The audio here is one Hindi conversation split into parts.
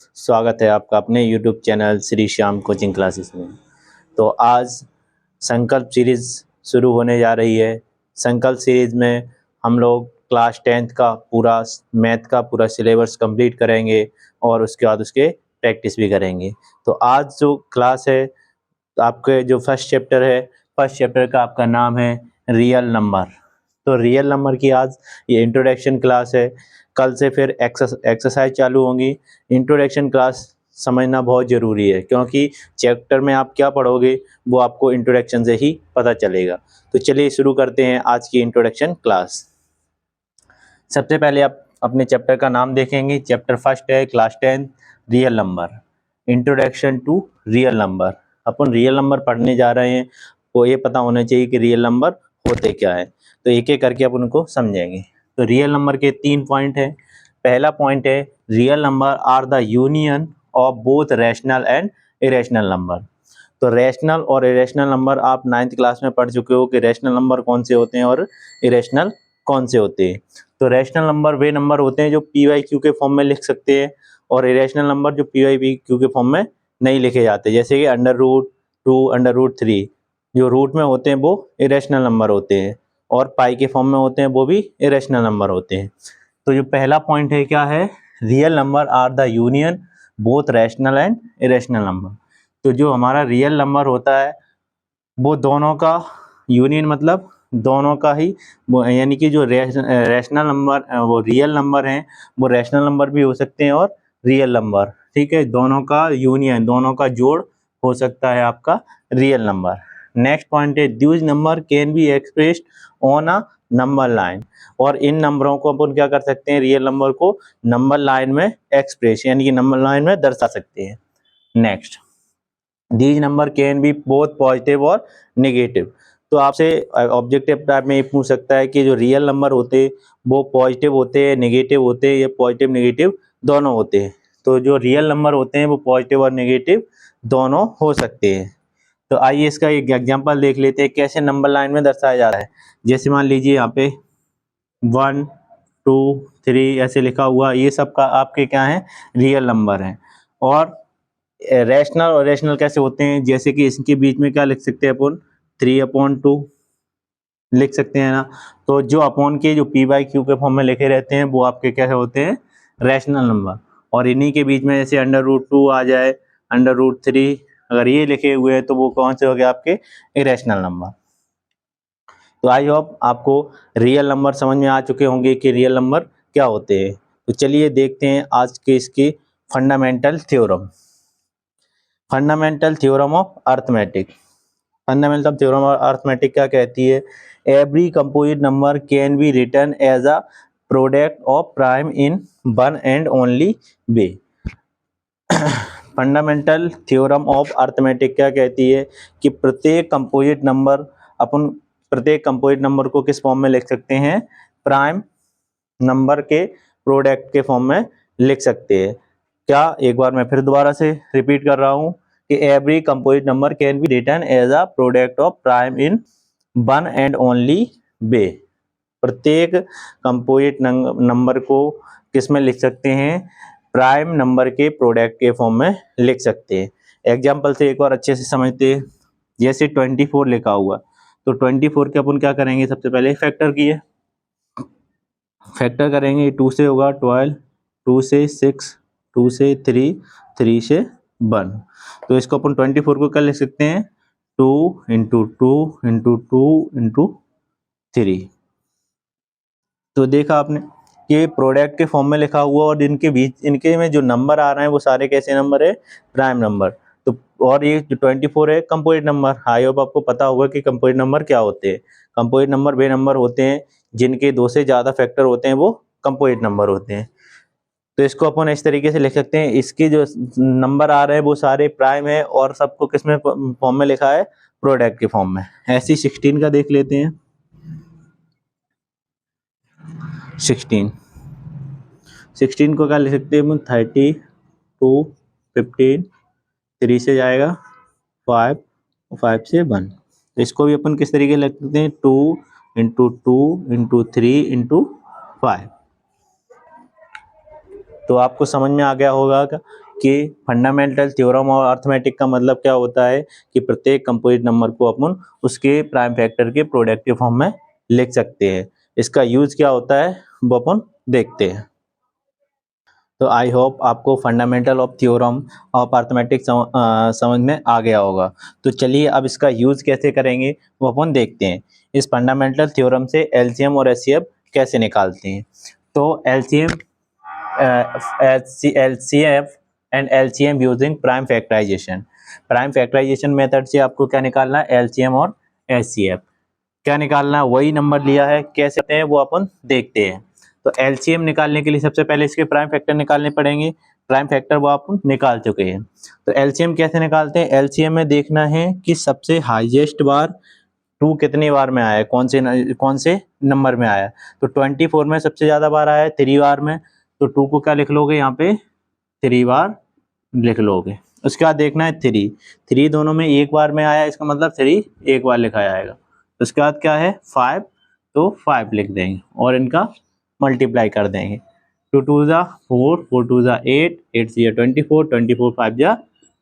स्वागत है आपका अपने YouTube channel Shri Shyam coaching classes में। तो आज संकल्प सीरीज़ शुरू होने जा रही है। संकल्प सीरीज़ में हम लोग क्लास 10th का पूरा मैथ का पूरा सिलेबस कंप्लीट करेंगे और उसके बाद उसके प्रैक्टिस भी करेंगे। तो आज जो क्लास है आपके जो फर्स्ट चैप्टर का आपका नाम है रियल नंबर। तो रियल नंबर की आज ये इंट्रोडक्शन क्लास है। कल से फिर एक्सरसाइज चालू होंगी। इंट्रोडक्शन क्लास समझना बहुत ज़रूरी है क्योंकि चैप्टर में आप क्या पढ़ोगे वो आपको इंट्रोडक्शन से ही पता चलेगा। तो चलिए शुरू करते हैं आज की इंट्रोडक्शन क्लास। सबसे पहले आप अपने चैप्टर का नाम देखेंगे। चैप्टर फर्स्ट है class 10 real number, introduction to real number. अपन रियल नंबर पढ़ने जा रहे हैं तो ये पता होना चाहिए कि रियल नंबर होते क्या है। तो एक एक करके अपन उनको समझेंगे। तो रियल नंबर के 3 पॉइंट हैं। पहला पॉइंट है real number are the union of both rational and irrational number. तो रैशनल और इरेशनल नंबर आप 9th क्लास में पढ़ चुके हो कि रैशनल नंबर कौन से होते हैं और इरेशनल कौन से होते हैं। तो रैशनल नंबर वे नंबर होते हैं जो पी वाई क्यू के फॉर्म में लिख सकते हैं और इरेशनल नंबर जो पी वाई क्यू के फॉर्म में नहीं लिखे जाते, जैसे कि √2 √3 जो रूट में होते हैं वो इरेशनल नंबर होते हैं और पाई के फॉर्म में होते हैं वो भी इरेशनल नंबर होते हैं। तो जो पहला पॉइंट है क्या है, real number are the union both rational and irrational number. तो जो हमारा रियल नंबर होता है वो दोनों का यूनियन, मतलब दोनों का ही, यानी कि जो रैशनल नंबर वो रियल नंबर हैं वो रैशनल नंबर भी हो सकते हैं और रियल नंबर, ठीक है, दोनों का यूनियन, दोनों का जोड़ हो सकता है आपका रियल नंबर। नेक्स्ट पॉइंट है these number can be expressed on a number line. और इन नंबरों को अपन क्या कर सकते हैं, रियल नंबर को नंबर लाइन में एक्सप्रेस यानी कि नंबर लाइन में दर्शा सकते हैं। Next these number can B both positive और नेगेटिव। तो आपसे ऑब्जेक्टिव टाइप में ये पूछ सकता है कि जो रियल नंबर होते हैं वो पॉजिटिव होते हैं, नेगेटिव होते हैं, या पॉजिटिव नेगेटिव दोनों होते हैं। तो जो रियल नंबर होते हैं वो पॉजिटिव और नेगेटिव दोनों हो सकते हैं। तो आइए इसका एक एग्जांपल देख लेते हैं कैसे नंबर लाइन में दर्शाया जा रहा है। जैसे मान लीजिए यहाँ पे 1 2 3 ऐसे लिखा हुआ, ये सब का आपके क्या है, रियल नंबर हैं। और रैशनल और रेशनल कैसे होते हैं, जैसे कि इसके बीच में क्या लिख सकते हैं अपन, 3/2 लिख सकते हैं ना। तो जो अपॉन के जो पी बाई क्यू के फॉर्म में लिखे रहते हैं वो आपके क्या होते हैं, रैशनल नंबर। और इन्हीं के बीच में जैसे √2 आ जाए, √3 अगर ये लिखे हुए हैं तो वो कौन से हो गए आपके, इरेशनल नंबर। तो आई होप आपको रियल नंबर समझ में आ चुके होंगे कि रियल नंबर क्या होते हैं। तो चलिए देखते हैं आज के इसकी fundamental theorem. Fundamental theorem of arithmetic. Fundamental theorem of arithmetic क्या कहती है, every composite number can be written as a product of prime in one and only way. Fundamental theorem of arithmetic क्या कहती है कि प्रत्येक कंपोजिट नंबर, अपन प्रत्येक कंपोजिट नंबर को किस फॉर्म में लिख सकते हैं, प्राइम नंबर के प्रोडक्ट के फॉर्म में लिख सकते हैं। क्या, एक बार मैं फिर दोबारा से रिपीट कर रहा हूं कि every composite number can be written as a product of prime in one and only way. प्रत्येक कंपोजिट नंबर को किस में लिख सकते हैं, प्राइम नंबर के प्रोडक्ट के फॉर्म में लिख सकते हैं। एग्जाम्पल से एक बार अच्छे से समझते हैं। जैसे 24 लिखा हुआ, तो 24 के अपन क्या करेंगे, सबसे पहले फैक्टर किए, फैक्टर करेंगे, 2 से होगा 12, 2 से 6, 2 से 3, 3 से 1। तो इसको अपन 24 को क्या लिख सकते हैं, 2 × 2 × 2 × 3। तो देखा आपने कि प्रोडक्ट के फॉर्म में लिखा हुआ और इनके बीच, इनके में जो नंबर आ रहे हैं वो सारे कैसे नंबर है, प्राइम नंबर। तो और ये जो 24 है कंपोजिट नंबर। आई होप आपको पता होगा कि कंपोजिट नंबर क्या होते हैं। कंपोजिट नंबर वे नंबर होते हैं जिनके 2 से ज़्यादा फैक्टर होते हैं, वो कंपोजिट नंबर होते हैं। तो इसको अपन इस तरीके से लिख सकते हैं, इसके जो नंबर आ रहे हैं वो सारे प्राइम है और सबको किस में फॉर्म में लिखा है, प्रोडक्ट के फॉर्म में। ऐसे 16 का देख लेते हैं। 16 को क्या लिख सकते हैं, 32 15, 3 से जाएगा 5, 5 से 1। तो इसको भी अपन किस तरीके लिख सकते हैं, 2 × 2 × 3 × 5। तो आपको समझ में आ गया होगा कि फंडामेंटल थ्योरम और अर्थमेटिक का मतलब क्या होता है कि प्रत्येक कंपोजिट नंबर को अपन उसके प्राइम फैक्टर के प्रोडक्ट के फॉर्म में लिख सकते हैं। इसका यूज क्या होता है वो अपन देखते हैं। तो आई होप आपको fundamental of theorem of arithmetic समझ में आ गया होगा। तो चलिए अब इसका यूज कैसे करेंगे वो अपन देखते हैं। इस फंडामेंटल थ्योरम से एलसीएम और एचसीएफ कैसे निकालते हैं। तो LCM LCF and LCM using prime factorization. Prime factorization method से आपको क्या निकालना है, एलसीएम और एचसीएफ क्या निकालना है, वही नंबर लिया है, कैसे करते हैं वो अपन देखते हैं। तो एलसीएम निकालने के लिए सबसे पहले इसके प्राइम फैक्टर निकालने पड़ेंगे। प्राइम फैक्टर वो आप निकाल चुके हैं। तो एलसीएम कैसे निकालते हैं, एलसीएम में देखना है कि सबसे हाईएस्ट बार 2 कितनी बार में आया है, कौन से नंबर में आया है। तो 24 में सबसे ज्यादा बार आया है 3 बार में, तो 2 को क्या लिख लोगे यहाँ पे 3 बार लिख लोगे। उसके बाद देखना है 3 दोनों में एक बार में आया, इसका मतलब 3 एक बार लिखा जाएगा। उसके बाद क्या है 5, तो 5 लिख देंगे और इनका मल्टीप्लाई कर देंगे। 2 2 जा 4, 4 2 जा 8, 8 से 24, 24 5 जा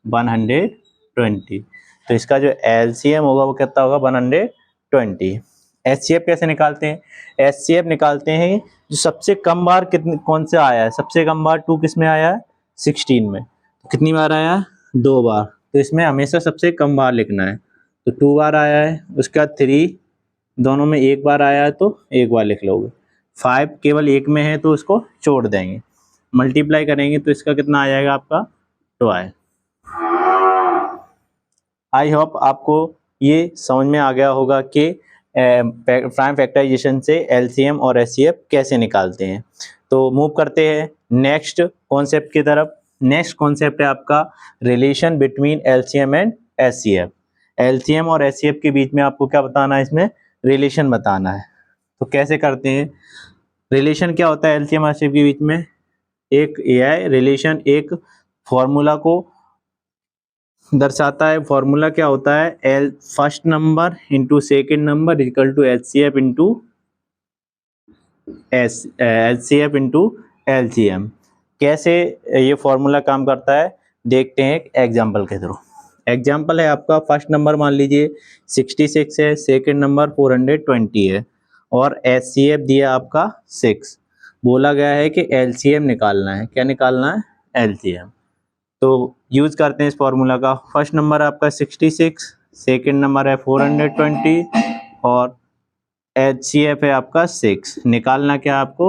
120। तो इसका जो एलसीएम होगा वो कितना होगा 120। एचसीएफ कैसे निकालते हैं, एचसीएफ निकालते हैं जो सबसे कम बार कौन से आया है। सबसे कम बार 2 किस में आया है 16 में। तो कितनी बार आया है 2 बार, तो इसमें हमेशा सबसे कम बार लिखना है। तो 2 बार आया है, उसके बाद 3 दोनों में एक बार आया है तो एक बार लिख लोगे। 5 केवल एक में है तो उसको छोड़ देंगे, मल्टीप्लाई करेंगे तो इसका कितना आ जाएगा आपका 12। आई होप आपको ये समझ में आ गया होगा कि प्राइम फैक्टराइजेशन से एलसीएम और एचसीएफ कैसे निकालते हैं। तो मूव करते हैं नेक्स्ट कॉन्सेप्ट की तरफ। नेक्स्ट कॉन्सेप्ट है आपका relation between LCM and HCF. LCM और एचसीएफ के बीच में आपको क्या बताना है, इसमें रिलेशन बताना है। तो कैसे करते हैं, रिलेशन क्या होता है एलसीएम और एचसीएफ के बीच में, एक ये है रिलेशन, एक फॉर्मूला को दर्शाता है। फॉर्मूला क्या होता है, L first number into second number equal to HCF into HCF into LCM. कैसे ये फॉर्मूला काम करता है देखते हैं एक एग्जांपल के थ्रू। एग्जांपल है आपका, फर्स्ट नंबर मान लीजिए 66 है, सेकेंड नंबर 420 है और एचसीएफ दिया आपका 6। बोला गया है कि एलसीएम निकालना है। क्या निकालना है, एलसीएम। तो यूज करते हैं इस फॉर्मूला का। फर्स्ट नंबर है आपका 66, सेकेंड नंबर है 420 और एचसीएफ है आपका 6। निकालना क्या आपको